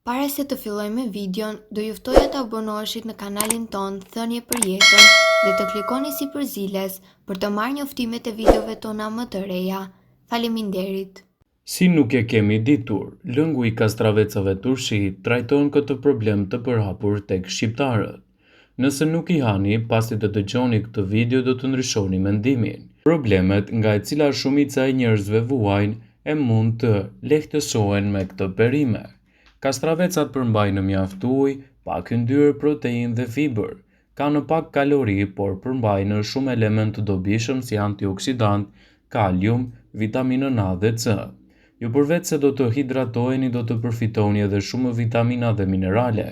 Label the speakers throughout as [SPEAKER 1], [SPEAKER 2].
[SPEAKER 1] Para se të fillojmë me videon, do ju ftoja të abonoheshit në kanalin ton Thënie për Jetën dhe të klikoni si përziles për të marrë njoftimet e videove tona më të reja. Faleminderit.
[SPEAKER 2] Si nuk e kemi ditur, lëngu i kastravecave turshi trajton këtë problem të përhapur tek shqiptarët. Nëse nuk i hani, pasi të dëgjoni këtë video do të ndryshoni mendimin. Problemet nga e cila shumica e njerëzve vuajnë e mund të lehtësohen me këtë perime. Kastravecat përmbajnë mjaft ujë, pak yndyrë, proteinë dhe fibër. Kanë pak kalori, por përmbajnë shumë elementë të dobishëm si antioksidant, kalium, vitaminën A dhe C. Ju përveç se do të hidratoheni, do të përfitoni edhe shumë vitamina dhe minerale.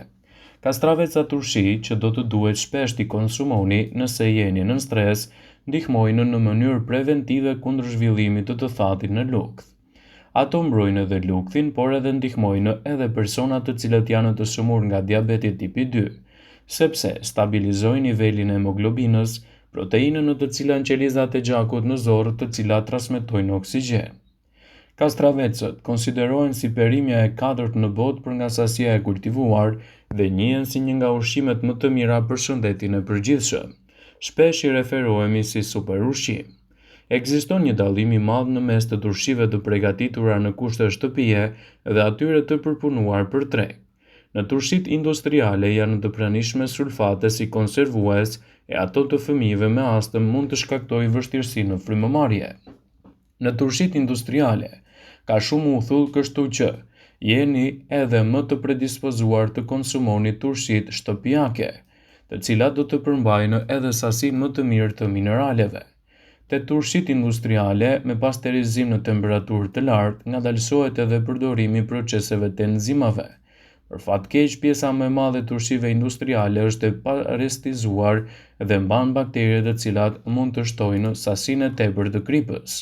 [SPEAKER 2] Kastraveca turshi, që do të duhet shpesh t'i konsumoni nëse jeni në stres, ndihmojnë në mënyrë preventive kundër zhvillimit të thatit në lukth. Ato mbrojnë edhe lukthin, por edhe ndihmojnë edhe personat të cilët janë të shëmur nga diabeti tipi 2, sepse stabilizojnë nivelin e hemoglobinës, proteinën në të cilën qelizat e gjakut në zorë të cilat transmetojnë oksigjen. Kastravecët konsiderohen si perimja e 4 në botë për nga sasia e kultivuar dhe njihen si një nga ushqimet më të mira për shëndetin e përgjithshëm. Shpesh i referohemi si superushqim. Ekziston një dallim i madh në mes të turshive të përgatitura në kushte shtëpie dhe atyre të përpunuar për treg. Në turshit industriale janë të pranishme sulfate si konservues e ato të fëmijëve me astëm mund të shkaktojë vështirësi në frymëmarrje. Në turshit industriale ka shumë uthull, kështu që jeni edhe më të predispozuar të konsumoni turshit shtëpiake, të cilat do të përmbajnë edhe sasinë më të mirë të mineraleve. Te turshit industriale me pasterizim në temperaturë të lartë ngadalësohet edhe përdorimi i proceseve të enzimave. Për fat keq, pjesa më e madhe e turshive industriale është e parestizuar dhe mban bakterie të cilat mund të shtojnë sasinë e tepërt të kripës.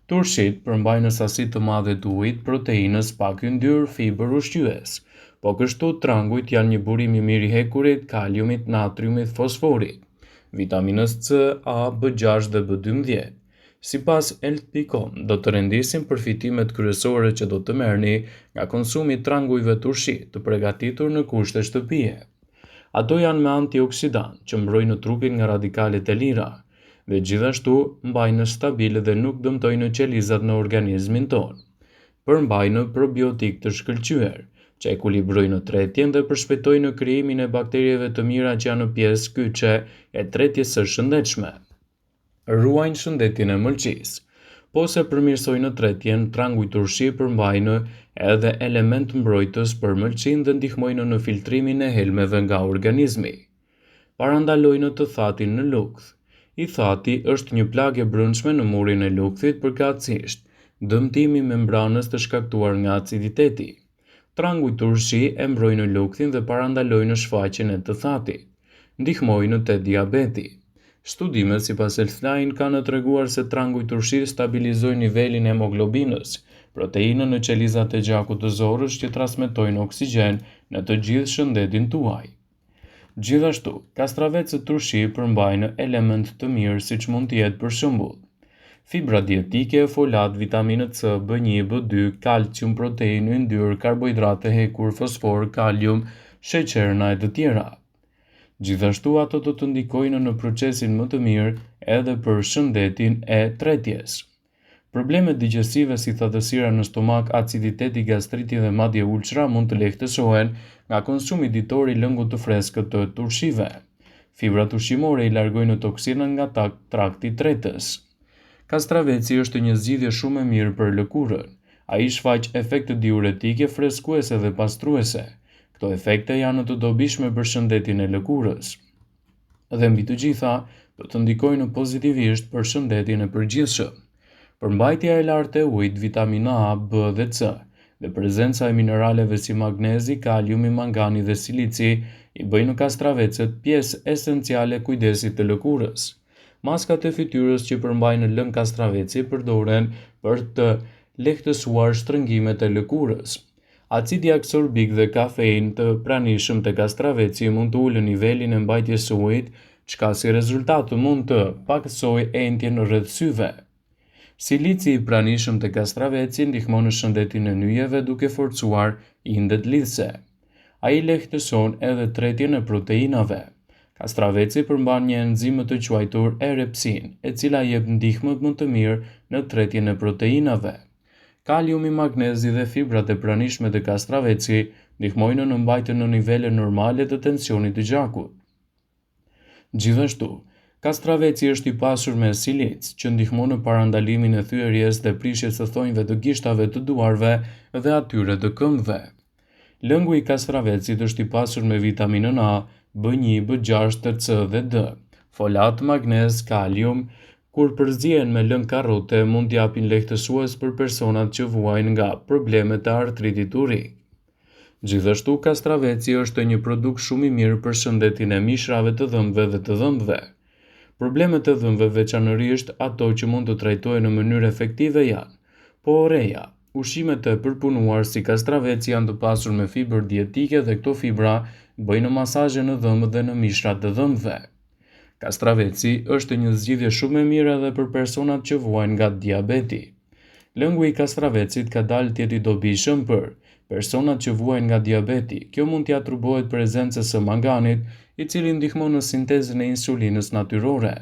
[SPEAKER 2] Turshit përmbajnë sasi të madhe të ujit, proteinës, pak yndyrë, fibër, ushqyes. Po kështu trangujt janë një burim i mirë i hekurit, kaliumit, natriumit, fosforit, vitaminës C, A, B6 dhe B12. Sipas Health.com, do të rendisin përfitimet kryesore që do të merrni nga konsumi i trangujve turshi të përgatitur në kushte shtëpie. Ato janë me antioksidant që mbrojnë trupin nga radikalet e lira dhe gjithashtu mbajnë stabil dhe nuk dëmtojnë qelizat në organizmin tonë. Përmbajnë probiotik të shkëlqyer, që ekuilibrojnë tretjen dhe përshpejtojnë krijimin e bakterieve të mira që janë pjesë kyçe e tretjes së shëndetshme. Ruajnë shëndetin e mëlçisë. Po se përmirësojnë tretjen, tranguj turshi përmbajnë edhe element mbrojtës për mëlçinë dhe ndihmojnë në filtrimin e helmeve nga organizmi. Parandalojnë të thatin në lukth. I thati është një plagë e brendshme në murin e lukthit përkatësisht, dëmtimi i membranës të shkaktuar nga aciditeti. Tranguj turshi e mbrojnë lukthin dhe parandalojnë shfaqjen e të thatit. Ndihmojnë te diabeti. Studimet sipas Healthline kanë treguar se tranguj turshi stabilizojnë nivelin e hemoglobinës, proteinën në qelizat e gjakut të zorrës që transmetojnë oksigjen në të gjithë shëndetin tuaj. Gjithashtu, kastravecët turshi përmbajnë elementë të mirë siç mund të jetë për shembull fibra dietike, folat, vitaminë C, B1, B2, kalcium, proteinë, yndyrë, karbohidrate hekur, fosfor, kalium, sheqerna e të tjera. Gjithashtu ato do të ndikojnë në procesin më të mirë edhe për shëndetin e tretjes. Problemet digjesive si thatësira në stomak, aciditeti, gastriti dhe madje ulçra mund të lehtësohen nga konsumi ditor i lëngut të freskët të turshive. Fibrat ushqimore i largojnë toksinën nga trakti tretës. Kastraveci është një zgjidhje shumë e mirë për lëkurën. Ai shfaq efekte diuretike, freskuese dhe pastruese. Këto efekte janë të dobishme për shëndetin e lëkurës. Dhe mbi të gjitha, do të ndikojnë pozitivisht për shëndetin e përgjithshëm. Përmbajtja e lartë e ujit, vitamina A, B dhe C, dhe prezenca e mineraleve si magnezi, kaliumi, mangani dhe silici i bëjnë kastravecët pjesë esenciale e kujdesit të lëkurës. Maskat e fytyrës që përmbajnë lëng kastraveci përdoren për të lehtësuar shtrëngimet e lëkurës. Acidi aksorbik dhe kafeinë të pranishëm te kastraveci mund të ulën nivelin e mbajtjes së ujit, çka si rezultat mund të pakësojë entjen rreth syve. Silici i pranishëm të kastraveci ndihmon në shëndetin e nyjeve duke forcuar indet lidhse. Ai lehtëson edhe tretjen e proteinave. Kastraveci përmban një enzim të quajtur erepsin, e cila jep ndihmë më të mirë në tretjen e proteinave. Kaliumi, magnezi dhe fibrat e pranishme të kastraveci ndihmojnë në mbajtjen në nivele normale të tensionit të gjakut. Gjithashtu, kastraveci është i pasur me silic, që ndihmon në parandalimin e thyerjes dhe prishjes së thonjve të gishtave të duarve dhe atyre të këmbëve. Lëngu i kastravecit është i pasur me vitaminën A, B1, B6, C dhe D, folat, magnez, kalium. Kur përzihen me lëng karrote, mund t'japin lehtësues për personat që vuajnë nga problemet e artritit urik. Gjithashtu, kastraveci është një produkt shumë i mirë për shëndetin e mishrave të dhëmbëve dhe të dhëmbëve. Problemet e dhëmbëve, veçanërisht ato që mund të trajtohen në mënyrë efektive janë: poreja. Ushqimet e përpunuar si kastraveci janë të pasur me fibër dietike dhe këto fibra bëjnë masazhe në dhëmbë dhe në mishrat të dhëmbëve. Kastraveci është një zgjidhje shumë e mirë edhe për personat që vuajnë nga diabeti. Lëngu i kastravecit ka dalë të jetë i dobishëm për personat që vuajnë nga diabeti. Kjo mund t'ia atribuohet prezencës së manganit, i cili ndihmon në sintezën e insulinës natyrore.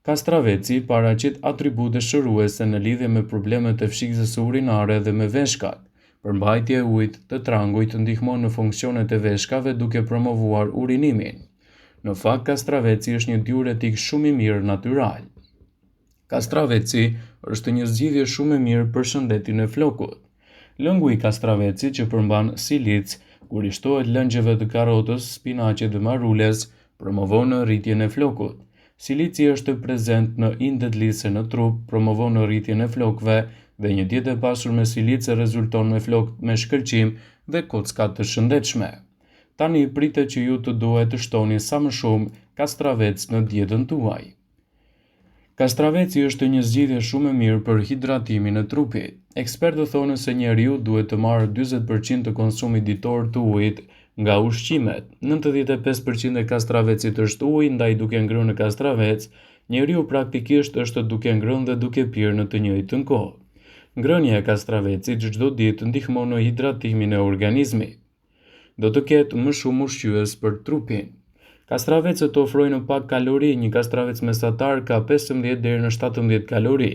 [SPEAKER 2] Kastraveci paraqit atribute shëruese në lidhje me problemet e fshikjes urinare dhe me veshkat. Përmbajtja e ujit të trangujt ndihmon në funksionet e veshkave duke promovuar urinimin. Në fakt, kastraveci është një diuretik shumë i mirë natyral. Kastraveci është një zgjidhje shumë e mirë për shëndetin e flokut. Lëngu i kastravecit, që përmban silic, kur i shtohet lëngjeve të karrotës, spinaqit dhe marules, promovon rritjen e flokut. Silici është prezent në indet lidhse në trup, promovon rritjen e flokëve dhe një dietë e pasur me silice rezulton me flokë me shkëlqim dhe kocka të shëndetshme. Tani pritet që ju të duhet të shtoni sa më shumë kastravec në dietën tuaj. Kastraveci është një zgjidhje shumë e mirë për hidratimin e trupit. Ekspertët thonë se njeriu duhet të marrë 40% të konsumit ditor të ujit nga ushqimet. 95% e kastravecit është ujë, ndaj duke ngrënë kastravec, njeriu praktikisht është duke ngrënë dhe duke pirë në të njëjtën kohë. Ngrënia e kastravecit çdo ditë ndihmon në hidratimin e organizmit. Do të ketë më shumë ushqyes për trupin. Kastravecët ofrojnë pak kalori, një kastravec mesatar ka 15 deri në 17 kalori.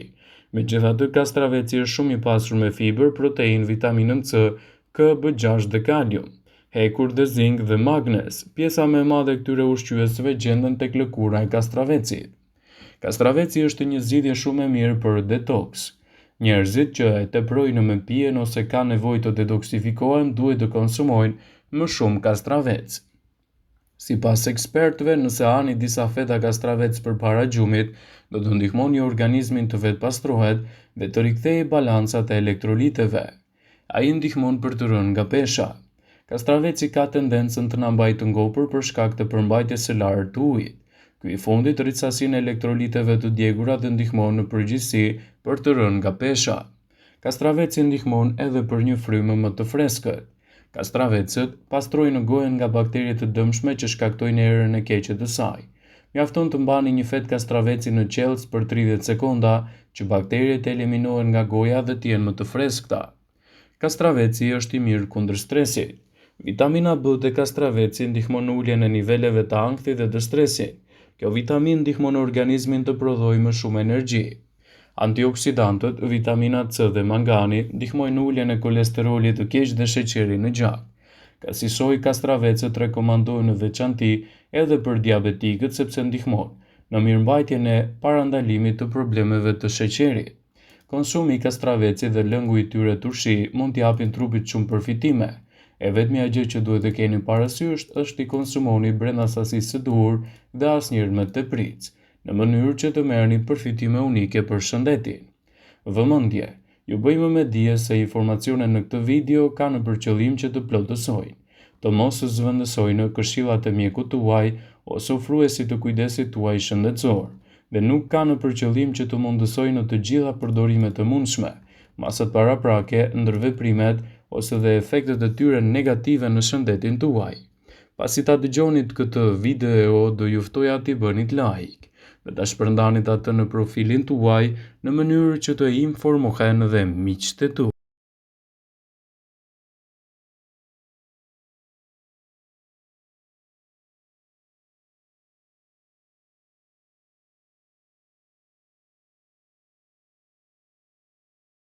[SPEAKER 2] Megjithatë, kastraveci është shumë i pasur me fibër, protein, vitaminën C, K, B6 dhe kalium, hekur dhe zink dhe magnez. Pjesa më e madhe e këtyre ushqyesve gjenden tek lëkura e kastravecit. Kastraveci është një zgjidhje shumë e mirë për detoks. Njerëzit që e teprojnë me pijen ose kanë nevojë të detoksifikohen duhet të konsumojnë më shumë kastravec. Sipas ekspertëve, nëse hani disa feta kastravec përpara gjumit, do të ndihmoni organizmin të vetpastrohet dhe të rikthejë balancat e elektroliteve. Ai ndihmon për të rënë nga pesha. Kastraveci ka tendencën të na mbajë të ngopur për shkak të përmbajtjes së lartë të ujit. Ky i fundit rrit sasinë e elektroliteve të djegura dhe ndihmon në përgjithësi për të rënë nga pesha. Kastraveci ndihmon edhe për një frymë më të freskët. Kastravecët pastrojnë gojen nga bakteriet të dëmshme që shkaktojnë erën e keqe të saj. Mjafton të mbani një fet kastraveci në qelës për 30 sekonda që bakteriet eliminohen nga goja dhe të jenë më të freskëta. Kastraveci është i mirë kundër stresit. Vitamina B të kastraveci ndihmon në uljen e niveleve të ankthit dhe të stresit. Kjo vitaminë ndihmon organizmin të prodhojë më shumë energji. Antioksidantët, vitamina C dhe mangani ndihmojnë në uljen e kolesterolit të keq dhe sheqerit në gjak. Kësaj kastravecët rekomandohen në veçanti edhe për diabetikët sepse ndihmon në mirëmbajtjen e parandalimit të problemeve të sheqerit. Konsumi i kastravecit dhe lëngu i tyre turshi mund t'i japin trupit shumë përfitime. E vetmja gjë që duhet të keni parasysh është i konsumoni brenda sasisë së duhur dhe asnjëherë me tepritje, në mënyrë që të merrni përfitime unike për shëndetin. Vëmendje, ju bëjmë me dije se informacionet në këtë video kanë për qëllim që të plotësojnë, të mos zëvendësojnë këshillat e mjekut tuaj ose ofruesit të kujdesit tuaj shëndetësor, dhe nuk kanë për qëllim që të mundësojnë të gjitha përdorimet e mundshme, masat paraprake, ndërveprimet ose dhe efektet e tyre negative në shëndetin tuaj. Pasi ta dëgjonit këtë video, do ju ftoja t'i bënit like. dhe ta shpërndanit atë në profilin tuaj në mënyrë që të informohen dhe miqtë tuaj.